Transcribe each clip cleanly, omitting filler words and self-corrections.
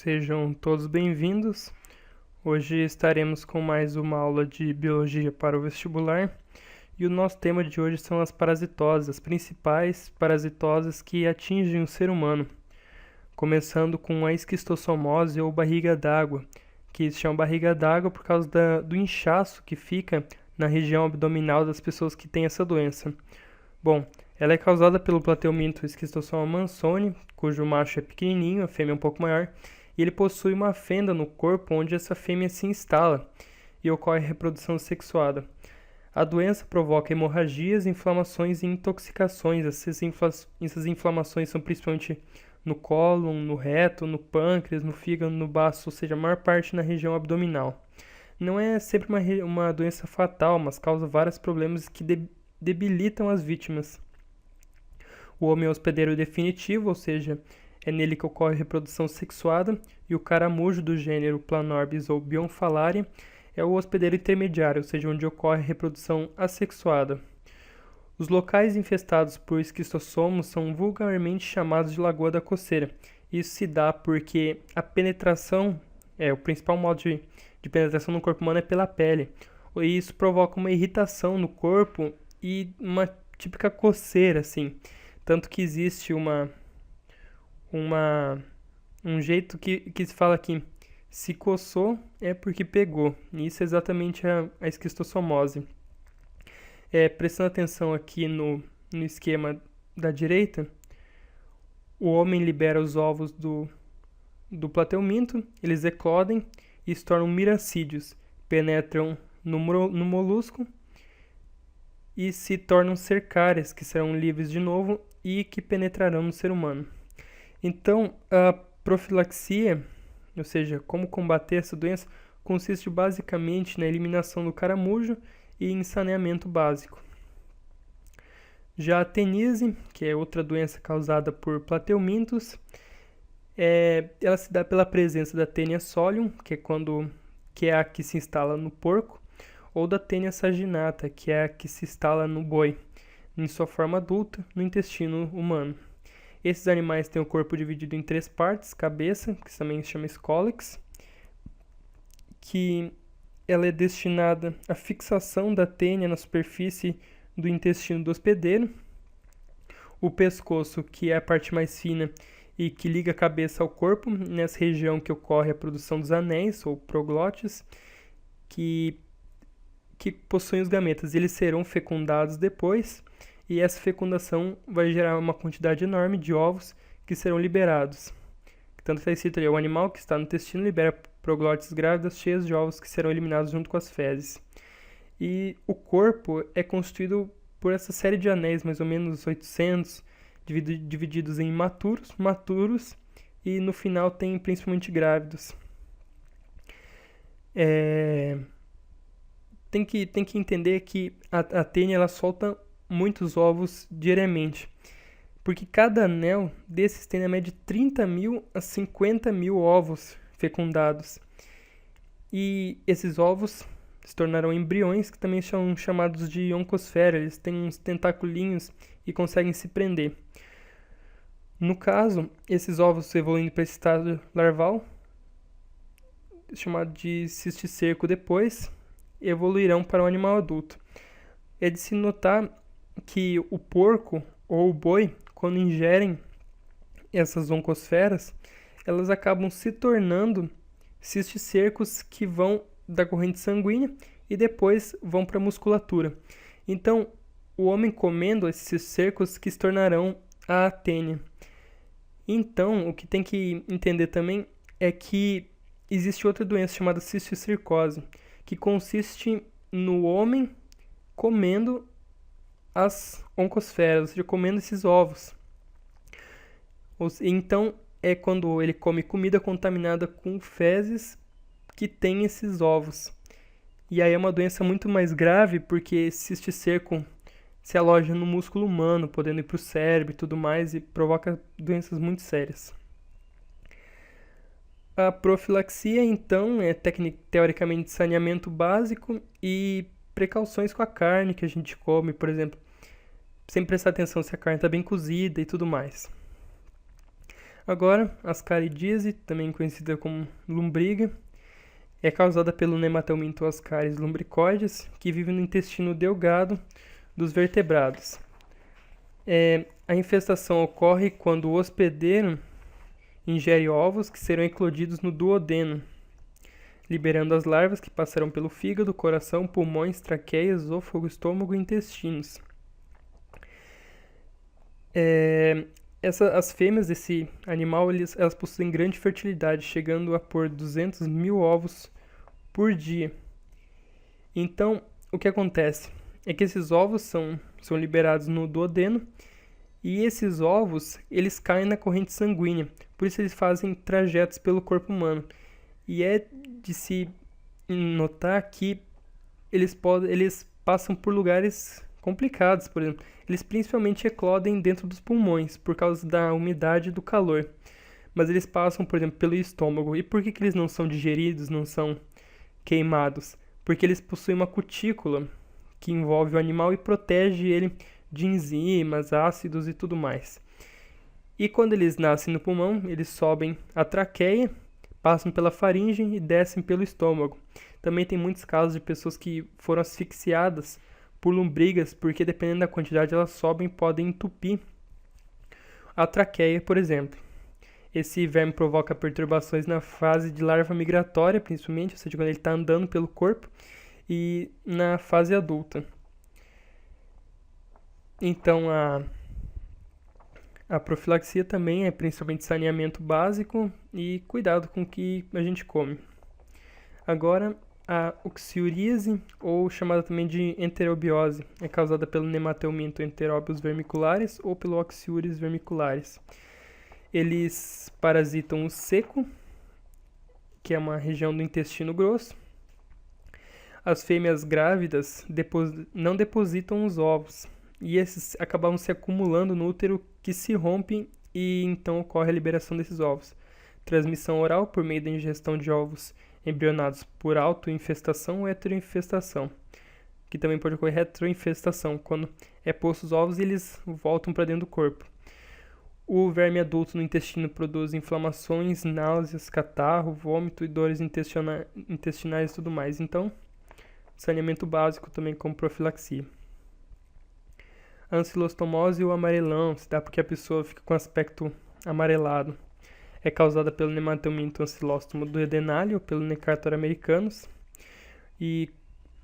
Sejam todos bem-vindos. Hoje estaremos com mais uma aula de biologia para o vestibular e o nosso tema de hoje são as parasitoses, as principais parasitoses que atingem o ser humano, começando com a esquistossomose ou barriga d'água, que se chama barriga d'água por causa do inchaço que fica na região abdominal das pessoas que têm essa doença. Bom, ela é causada pelo Plateuminto esquistossoma mansoni, cujo macho é pequenininho, a fêmea é um pouco maior, e ele possui uma fenda no corpo onde essa fêmea se instala e ocorre reprodução sexuada. A doença provoca hemorragias, inflamações e intoxicações. Essas inflamações são principalmente no cólon, no reto, no pâncreas, no fígado, no baço, ou seja, a maior parte na região abdominal. Não é sempre uma doença fatal, mas causa vários problemas que debilitam as vítimas. O homem é o hospedeiro definitivo, ou seja, é nele que ocorre a reprodução sexuada, e o caramujo do gênero Planorbis ou Bionfalaria é o hospedeiro intermediário, ou seja, onde ocorre a reprodução assexuada. Os locais infestados por esquistossomos são vulgarmente chamados de Lagoa da Coceira. Isso se dá porque a penetração, o principal modo de penetração no corpo humano é pela pele. E isso provoca uma irritação no corpo e uma típica coceira, assim. Tanto que existe um jeito que se fala aqui, se coçou é porque pegou. E isso é exatamente a esquistossomose. Prestando atenção aqui no esquema da direita, o homem libera os ovos do plateuminto, eles eclodem e se tornam miracídios, penetram no molusco e se tornam cercárias, que serão livres de novo e que penetrarão no ser humano. Então, a profilaxia, ou seja, como combater essa doença, consiste basicamente na eliminação do caramujo e em saneamento básico. Já a teníase, que é outra doença causada por plateumintos, ela se dá pela presença da Taenia solium, que é a que se instala no porco, ou da Taenia saginata, que é a que se instala no boi, em sua forma adulta, no intestino humano. Esses animais têm o corpo dividido em 3 partes: cabeça, que também se chama escólex, que ela é destinada à fixação da tênia na superfície do intestino do hospedeiro. O pescoço, que é a parte mais fina e que liga a cabeça ao corpo, nessa região que ocorre a produção dos anéis, ou proglótis, que possuem os gametas. Eles serão fecundados depois, e essa fecundação vai gerar uma quantidade enorme de ovos que serão liberados. Tanto está escrito ali, o animal que está no intestino libera proglótides grávidas cheias de ovos que serão eliminados junto com as fezes. E o corpo é constituído por essa série de anéis, mais ou menos 800, divididos em maturos, e no final tem principalmente grávidos. Tem que entender que a tênia ela solta muitos ovos diariamente, porque cada anel desses tem na média de 30 mil a 50 mil ovos fecundados. E esses ovos se tornarão embriões, que também são chamados de oncosfera. Eles têm uns tentaculinhos e conseguem se prender. No caso, esses ovos evoluindo para esse estado larval, chamado de cisticerco depois, evoluirão para um animal adulto. É de se notar que o porco ou o boi, quando ingerem essas oncosferas, elas acabam se tornando cisticercos que vão da corrente sanguínea e depois vão para a musculatura. Então, o homem comendo esses cercos que se tornarão a tênia. Então, o que tem que entender também é que existe outra doença chamada cisticercose, que consiste no homem comendo as oncosferas, ou seja, comendo esses ovos. Então, é quando ele come comida contaminada com fezes que tem esses ovos. E aí é uma doença muito mais grave, porque esse cisticerco se aloja no músculo humano, podendo ir para o cérebro e tudo mais, e provoca doenças muito sérias. A profilaxia, então, é teoricamente de saneamento básico e precauções com a carne que a gente come, por exemplo, sempre prestar atenção se a carne está bem cozida e tudo mais. Agora, ascaridíase, também conhecida como lombriga, é causada pelo Nematelminto ascaris lumbricoides, que vive no intestino delgado dos vertebrados. A infestação ocorre quando o hospedeiro ingere ovos que serão eclodidos no duodeno, liberando as larvas que passarão pelo fígado, coração, pulmões, traqueia, esôfago, estômago e intestinos. As fêmeas desse animal elas possuem grande fertilidade, chegando a pôr 200.000 ovos por dia. Então, o que acontece é que esses ovos são liberados no duodeno, e esses ovos eles caem na corrente sanguínea, por isso eles fazem trajetos pelo corpo humano. E é de se notar que eles passam por lugares complicados, por exemplo. Eles principalmente eclodem dentro dos pulmões, por causa da umidade e do calor. Mas eles passam, por exemplo, pelo estômago. E por que eles não são digeridos, não são queimados? Porque eles possuem uma cutícula que envolve o animal e protege ele de enzimas, ácidos e tudo mais. E quando eles nascem no pulmão, eles sobem a traqueia, passam pela faringe e descem pelo estômago. Também tem muitos casos de pessoas que foram asfixiadas por lombrigas, porque dependendo da quantidade elas sobem e podem entupir a traqueia, por exemplo. Esse verme provoca perturbações na fase de larva migratória, principalmente, ou seja, quando ele está andando pelo corpo, e na fase adulta. Então, a profilaxia também é principalmente saneamento básico e cuidado com o que a gente come. Agora, a oxiuríase, ou chamada também de enterobiose, é causada pelo Nematelminto enteróbios vermiculares ou pelo Oxiuris vermiculares. Eles parasitam o seco, que é uma região do intestino grosso. As fêmeas grávidas não depositam os ovos, e esses acabam se acumulando no útero, que se rompe, e então ocorre a liberação desses ovos. Transmissão oral por meio da ingestão de ovos embrionados por autoinfestação ou heteroinfestação, que também pode ocorrer retroinfestação, quando é posto os ovos e eles voltam para dentro do corpo. O verme adulto no intestino produz inflamações, náuseas, catarro, vômito e dores intestinais e tudo mais. Então, saneamento básico também como profilaxia. A ancilostomose ou amarelão se dá porque a pessoa fica com aspecto amarelado. É causada pelo Nematelminto ancilóstomo duodenale ou pelo Necartor americanus. E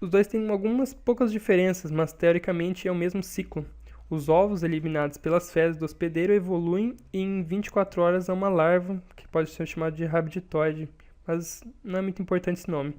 os dois têm algumas poucas diferenças, mas teoricamente é o mesmo ciclo. Os ovos eliminados pelas fezes do hospedeiro evoluem e em 24 horas a uma larva, que pode ser chamada de rabditoide, mas não é muito importante esse nome.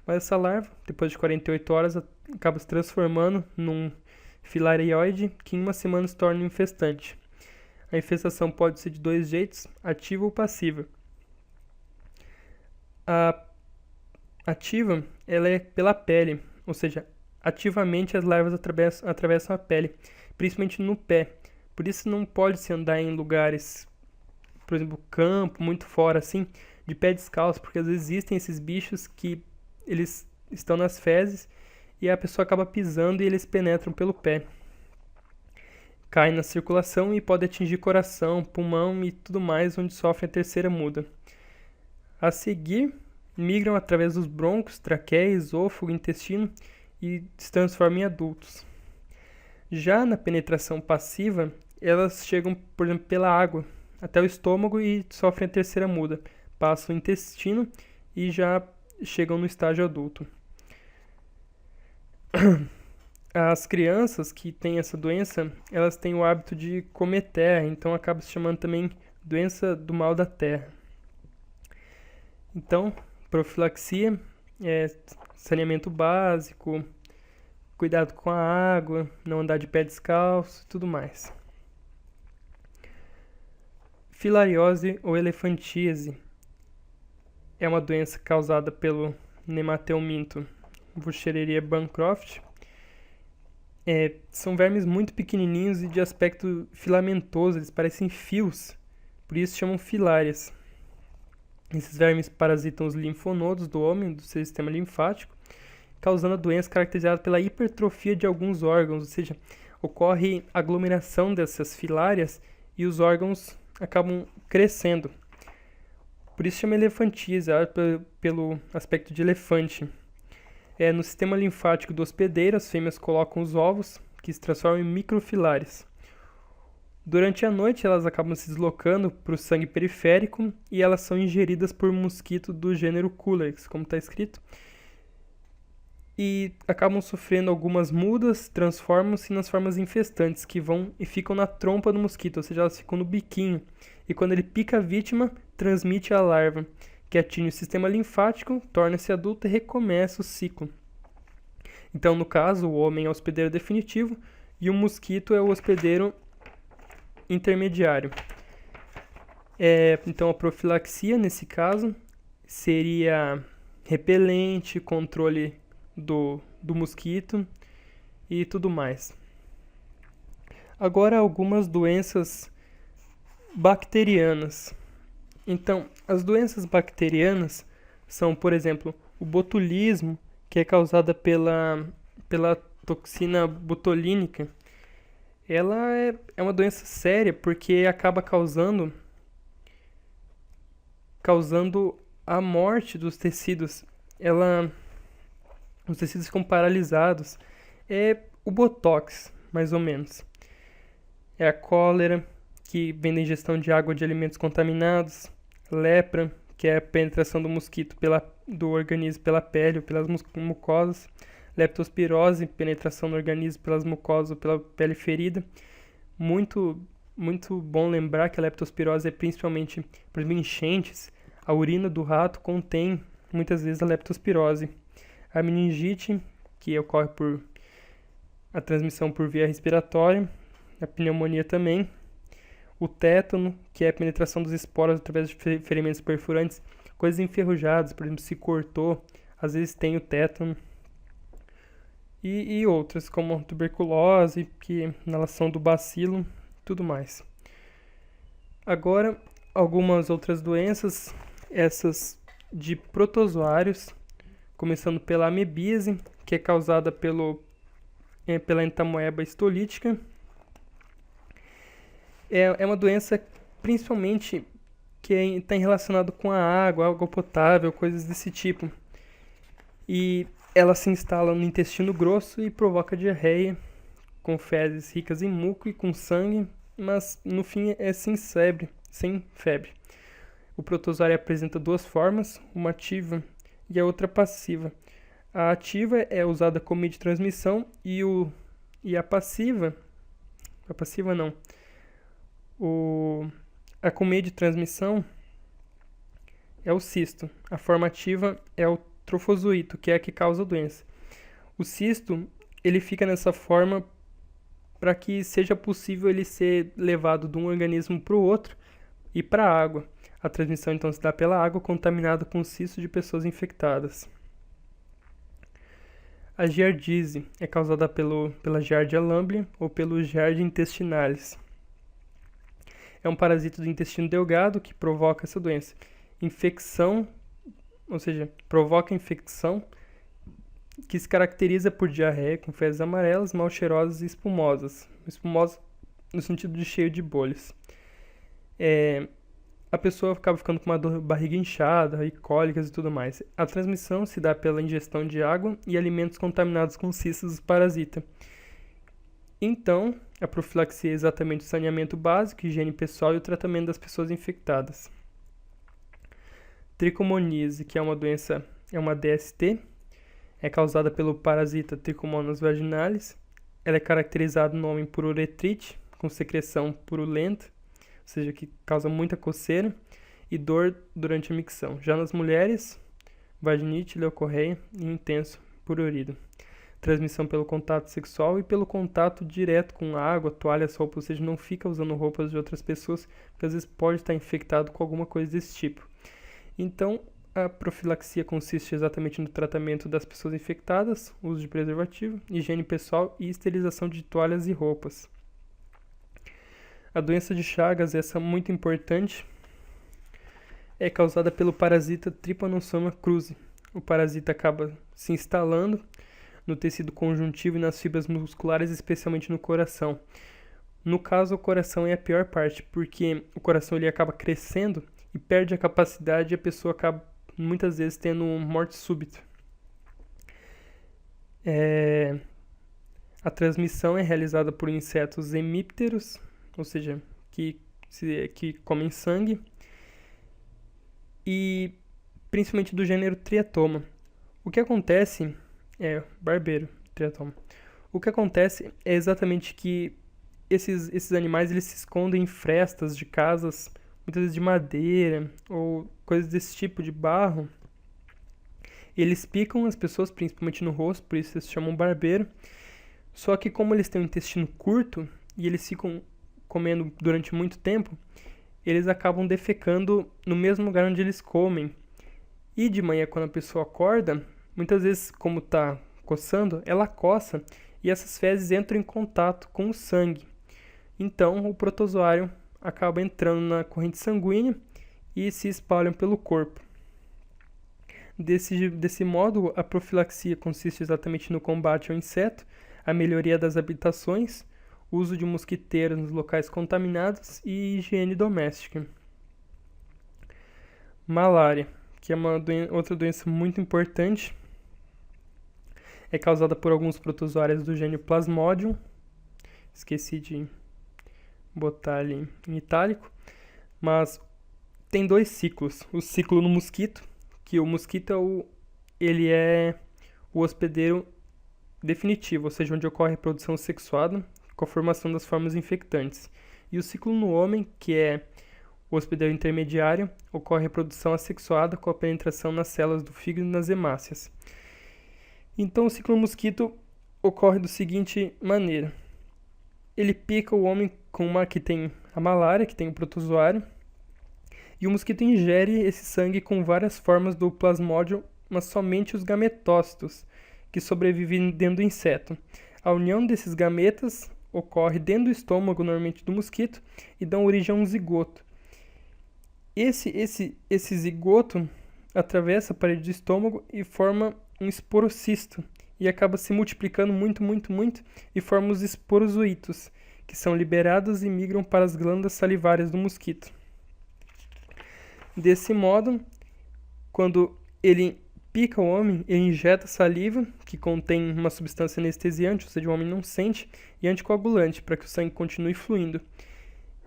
Mas essa larva, depois de 48 horas, acaba se transformando num filarioide, que em uma semana se torna um infestante. A infestação pode ser de dois jeitos, ativa ou passiva. A ativa, ela é pela pele, ou seja, ativamente as larvas atravessam a pele, principalmente no pé. Por isso não pode se andar em lugares, por exemplo, campo, muito fora assim, de pé descalço, porque às vezes existem esses bichos que eles estão nas fezes e a pessoa acaba pisando e eles penetram pelo pé. Caem na circulação e pode atingir coração, pulmão e tudo mais, onde sofrem a terceira muda. A seguir, migram através dos brônquios, traqueia, esôfago, intestino e se transformam em adultos. Já na penetração passiva, elas chegam, por exemplo, pela água até o estômago e sofrem a terceira muda. Passam o intestino e já chegam no estágio adulto. As crianças que têm essa doença, elas têm o hábito de comer terra, então acaba se chamando também doença do mal da terra. Então, profilaxia é saneamento básico, cuidado com a água, não andar de pé descalço e tudo mais. Filariose ou elefantíase é uma doença causada pelo Nematelminto Wuchereria bancroft. São vermes muito pequenininhos e de aspecto filamentoso, eles parecem fios, por isso chamam filárias. Esses vermes parasitam os linfonodos do homem, do seu sistema linfático, causando a doença caracterizada pela hipertrofia de alguns órgãos, ou seja, ocorre aglomeração dessas filárias e os órgãos acabam crescendo. Por isso chama elefantíase, pelo aspecto de elefante. No sistema linfático do hospedeiro, as fêmeas colocam os ovos, que se transformam em microfilares. Durante a noite, elas acabam se deslocando para o sangue periférico e elas são ingeridas por mosquito do gênero Culex, como está escrito, e acabam sofrendo algumas mudas, transformam-se nas formas infestantes, que vão e ficam na trompa do mosquito, ou seja, elas ficam no biquinho. E quando ele pica a vítima, transmite a larva, que atinge o sistema linfático, torna-se adulta e recomeça o ciclo. Então, no caso, o homem é o hospedeiro definitivo e o mosquito é o hospedeiro intermediário. Então, a profilaxia, nesse caso, seria repelente, controle do mosquito e tudo mais. Agora, algumas doenças bacterianas. Então, as doenças bacterianas são, por exemplo, o botulismo, que é causada pela toxina botulínica. Ela é uma doença séria porque acaba causando a morte dos tecidos. Os tecidos ficam paralisados. É o botox, mais ou menos. É a cólera, que vem da ingestão de água de alimentos contaminados. Lepra, que é a penetração do mosquito do organismo pela pele ou pelas mucosas. Leptospirose, penetração no organismo pelas mucosas ou pela pele ferida. Muito, muito bom lembrar que a leptospirose é principalmente, por exemplo, enchentes. A urina do rato contém muitas vezes a leptospirose. A meningite, que ocorre por a transmissão por via respiratória. A pneumonia também. O tétano, que é a penetração dos esporos através de ferimentos perfurantes. Coisas enferrujadas, por exemplo, se cortou, às vezes tem o tétano. E outras, como a tuberculose, que inalação do bacilo, tudo mais. Agora, algumas outras doenças, essas de protozoários, começando pela amebíase, que é causada pela entamoeba histolítica. É uma doença principalmente que está relacionada com a água potável, coisas desse tipo. E ela se instala no intestino grosso e provoca diarreia, com fezes ricas em muco e com sangue, mas no fim é sem febre. O protozoário apresenta duas formas, uma ativa e a outra passiva. A ativa é usada como meio de transmissão e a passiva não. A com meio de transmissão é o cisto. A forma ativa é o trofozoito, que é a que causa a doença. O cisto, ele fica nessa forma para que seja possível ele ser levado de um organismo para o outro e para a água. A transmissão então se dá pela água contaminada com cisto de pessoas infectadas. A giardíase é causada pela Giardia lamblia ou pelo Giardia intestinalis. É um parasita do intestino delgado que provoca essa doença. Infecção, ou seja, provoca infecção que se caracteriza por diarreia com fezes amarelas, mal cheirosas e espumosas. Espumosa no sentido de cheio de bolhas. A pessoa acaba ficando com uma barriga inchada e cólicas e tudo mais. A transmissão se dá pela ingestão de água e alimentos contaminados com cistos do parasita. Então, a profilaxia é exatamente o saneamento básico, higiene pessoal e o tratamento das pessoas infectadas. Tricomoníase, que é uma doença, é uma DST, é causada pelo parasita Trichomonas vaginalis. Ela é caracterizada no homem por uretrite, com secreção purulenta, ou seja, que causa muita coceira e dor durante a micção. Já nas mulheres, vaginite, leucorreia e intenso prurido. Transmissão pelo contato sexual e pelo contato direto com água, toalhas, roupas, ou seja, não fica usando roupas de outras pessoas, porque às vezes pode estar infectado com alguma coisa desse tipo. Então, a profilaxia consiste exatamente no tratamento das pessoas infectadas, uso de preservativo, higiene pessoal e esterilização de toalhas e roupas. A doença de Chagas, essa muito importante, é causada pelo parasita Trypanosoma cruzi. O parasita acaba se instalando no tecido conjuntivo e nas fibras musculares, especialmente no coração. No caso, o coração é a pior parte, porque o coração ele acaba crescendo e perde a capacidade e a pessoa acaba muitas vezes tendo morte súbita. A transmissão é realizada por insetos hemípteros, ou seja, que comem sangue, e principalmente do gênero Triatoma. O que acontece barbeiro, Triatoma. O que acontece é exatamente que esses animais eles se escondem em frestas de casas, muitas vezes de madeira ou coisas desse tipo, de barro. Eles picam as pessoas, principalmente no rosto, por isso eles se chamam barbeiro. Só que como eles têm um intestino curto e eles ficam comendo durante muito tempo, eles acabam defecando no mesmo lugar onde eles comem. E de manhã, quando a pessoa acorda, muitas vezes, como está coçando, ela coça e essas fezes entram em contato com o sangue. Então, o protozoário acaba entrando na corrente sanguínea e se espalham pelo corpo. Desse modo, a profilaxia consiste exatamente no combate ao inseto, a melhoria das habitações, uso de mosquiteiros nos locais contaminados e higiene doméstica. Malária, que é outra doença muito importante, é causada por alguns protozoários do gênero Plasmodium. Esqueci de botar ali em itálico. Mas tem 2 ciclos. O ciclo no mosquito, que o mosquito ele é o hospedeiro definitivo, ou seja, onde ocorre a reprodução sexuada com a formação das formas infectantes. E o ciclo no homem, que é o hospedeiro intermediário, ocorre a reprodução assexuada com a penetração nas células do fígado e nas hemácias. Então, o ciclo no mosquito ocorre da seguinte maneira. Ele pica o homem com que tem a malária, que tem o protozoário, e o mosquito ingere esse sangue com várias formas do plasmódio, mas somente os gametócitos, que sobrevivem dentro do inseto. A união desses gametas ocorre dentro do estômago, normalmente, do mosquito, e dão origem a um zigoto. Esse zigoto atravessa a parede do estômago e forma um esporocisto, e acaba se multiplicando muito, e forma os esporozoítos, que são liberados e migram para as glândulas salivárias do mosquito. Desse modo, quando ele pica o homem, ele injeta saliva, que contém uma substância anestesiante, ou seja, o homem não sente, e anticoagulante, para que o sangue continue fluindo,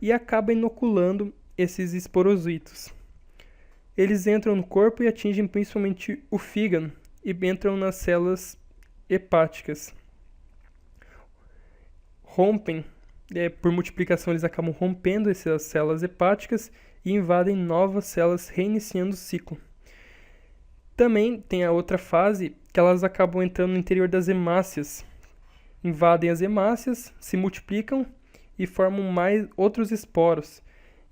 e acaba inoculando esses esporozoítos. Eles entram no corpo e atingem principalmente o fígado, e entram nas células hepáticas. Rompem, por multiplicação eles acabam rompendo essas células hepáticas e invadem novas células, reiniciando o ciclo. Também tem a outra fase, que elas acabam entrando no interior das hemácias. Invadem as hemácias, se multiplicam e formam mais outros esporos.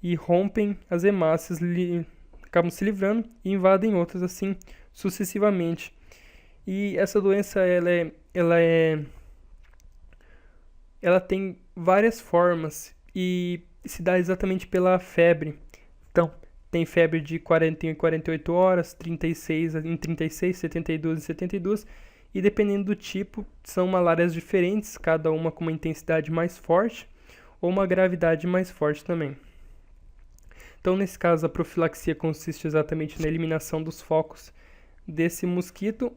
E rompem as hemácias, acabam se livrando e invadem outras, assim sucessivamente. E essa doença ela tem várias formas e se dá exatamente pela febre. Então, tem febre de 40 em 48 horas, 36 em 36, 72 em 72, e dependendo do tipo, são malárias diferentes, cada uma com uma intensidade mais forte ou uma gravidade mais forte também. Então, nesse caso, a profilaxia consiste exatamente na eliminação dos focos desse mosquito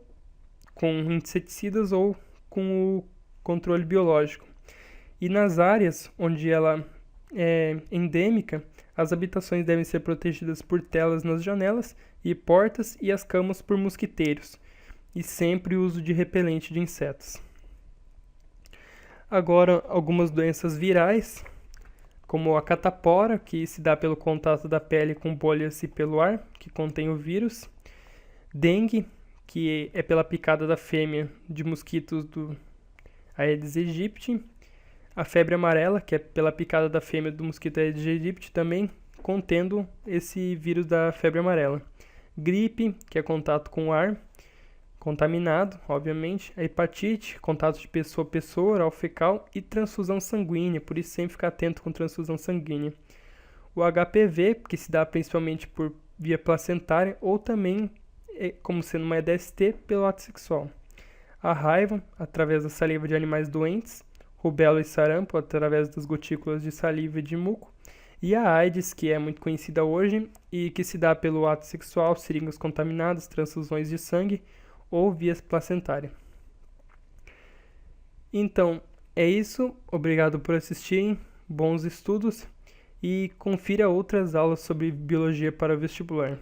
com inseticidas ou com o controle biológico. E nas áreas onde ela é endêmica, as habitações devem ser protegidas por telas nas janelas e portas e as camas por mosquiteiros, e sempre o uso de repelente de insetos. Agora, algumas doenças virais, como a catapora, que se dá pelo contato da pele com bolhas e pelo ar, que contém o vírus. Dengue, que é pela picada da fêmea de mosquitos do Aedes aegypti. A febre amarela, que é pela picada da fêmea do mosquito Aedes aegypti, também contendo esse vírus da febre amarela. Gripe, que é contato com o ar contaminado, obviamente. A hepatite, contato de pessoa a pessoa, oral fecal, e transfusão sanguínea, por isso sempre ficar atento com transfusão sanguínea. O HPV, que se dá principalmente por via placentária, ou também, como sendo uma EDST, pelo ato sexual. A raiva, através da saliva de animais doentes, rubéola e sarampo através das gotículas de saliva e de muco, e a AIDS, que é muito conhecida hoje e que se dá pelo ato sexual, seringas contaminadas, transfusões de sangue ou vias placentárias. Então, é isso. Obrigado por assistirem, bons estudos e confira outras aulas sobre biologia para o vestibular.